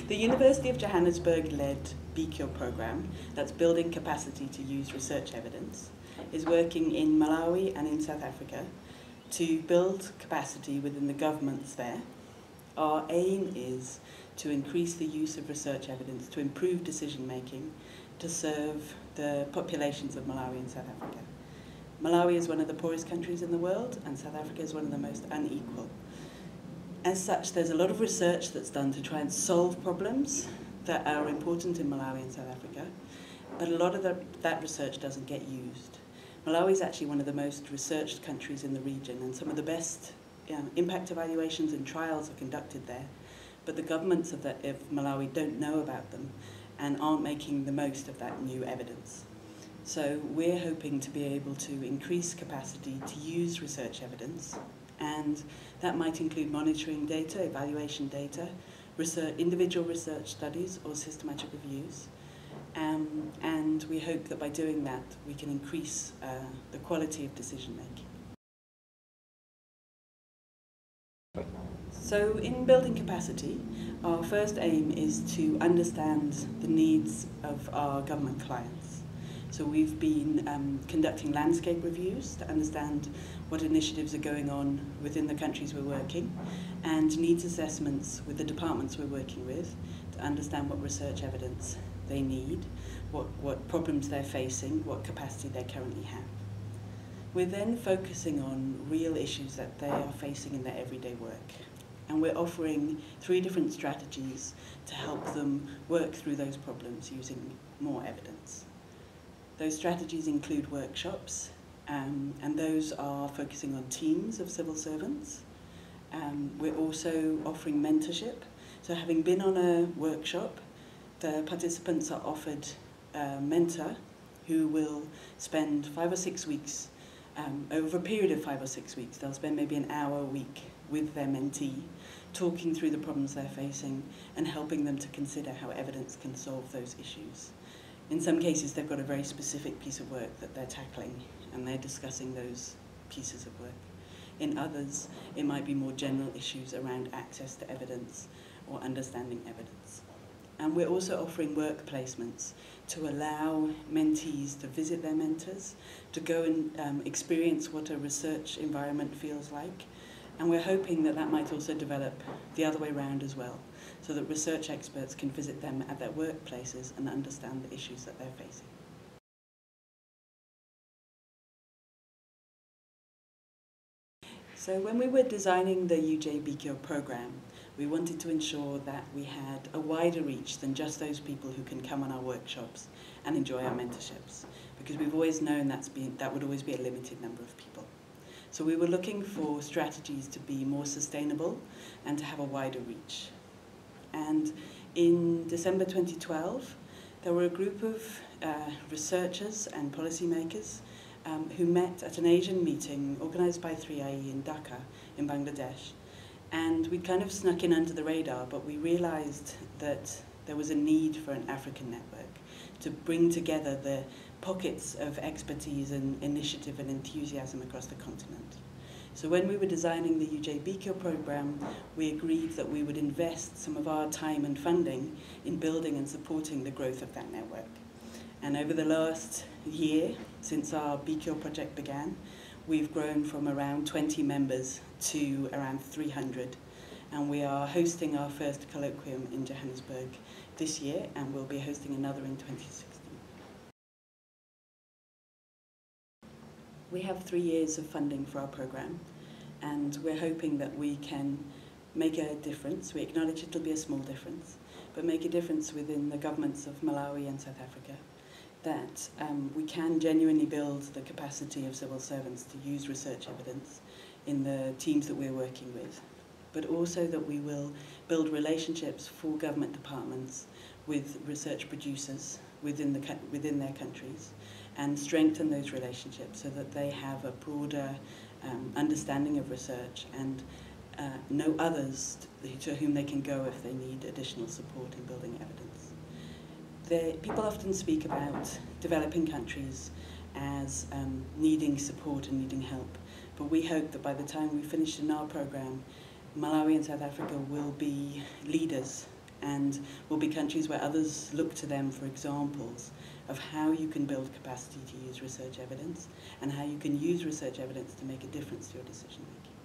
The University of Johannesburg-led BCURE program, that's building capacity to use research evidence, is working in Malawi and in South Africa to build capacity within the governments there. Our aim is to increase the use of research evidence to improve decision making to serve the populations of Malawi and South Africa. Malawi is one of the poorest countries in the world, and South Africa is one of the most unequal. As such, there's a lot of research that's done to try and solve problems that are important in Malawi and South Africa, but a lot of that research doesn't get used. Malawi is actually one of the most researched countries in the region, and some of the best impact evaluations and trials are conducted there, but the governments of Malawi don't know about them and aren't making the most of that new evidence. So we're hoping to be able to increase capacity to use research evidence, and that might include monitoring data, evaluation data, individual research studies or systematic reviews. And we hope that by doing that, we can increase the quality of decision making. So in building capacity, our first aim is to understand the needs of our government clients. So we've been conducting landscape reviews to understand what initiatives are going on within the countries we're working, and needs assessments with the departments we're working with to understand what research evidence they need, what problems they're facing, what capacity they currently have. We're then focusing on real issues that they are facing in their everyday work. And we're offering 3 different strategies to help them work through those problems using more evidence. Those strategies include workshops, and those are focusing on teams of civil servants. We're also offering mentorship. So having been on a workshop, the participants are offered a mentor who will spend 5 or 6 weeks, over a period of 5 or 6 weeks, they'll spend maybe an hour a week with their mentee, talking through the problems they're facing and helping them to consider how evidence can solve those issues. In some cases, they've got a very specific piece of work that they're tackling, and they're discussing those pieces of work. In others, it might be more general issues around access to evidence or understanding evidence. And we're also offering work placements to allow mentees to visit their mentors, to go and experience what a research environment feels like. And we're hoping that that might also develop the other way around as well, so that research experts can visit them at their workplaces and understand the issues that they're facing. So when we were designing the UJ-BCURE program, we wanted to ensure that we had a wider reach than just those people who can come on our workshops and enjoy our mentorships, because we've always known that would always be a limited number of people. So we were looking for strategies to be more sustainable and to have a wider reach. And in December 2012, there were a group of researchers and policymakers who met at an Asian meeting organised by 3IE in Dhaka in Bangladesh. And we kind of snuck in under the radar, but we realised that there was a need for an African network to bring together the pockets of expertise and initiative and enthusiasm across the continent. So when we were designing the UJ-BCURE program, we agreed that we would invest some of our time and funding in building and supporting the growth of that network. And over the last year, since our BCURE project began, we've grown from around 20 members to around 300. And we are hosting our first colloquium in Johannesburg this year, and we'll be hosting another in 2016. We have 3 years of funding for our program, and we're hoping that we can make a difference. We acknowledge it'll be a small difference, but make a difference within the governments of Malawi and South Africa, that we can genuinely build the capacity of civil servants to use research evidence in the teams that we're working with, but also that we will build relationships for government departments with research producers within their countries, and strengthen those relationships so that they have a broader understanding of research and know others to whom they can go if they need additional support in building evidence. People often speak about developing countries as needing support and needing help, but we hope that by the time we finish in our program, Malawi and South Africa will be leaders and will be countries where others look to them for examples of how you can build capacity to use research evidence and how you can use research evidence to make a difference to your decision making.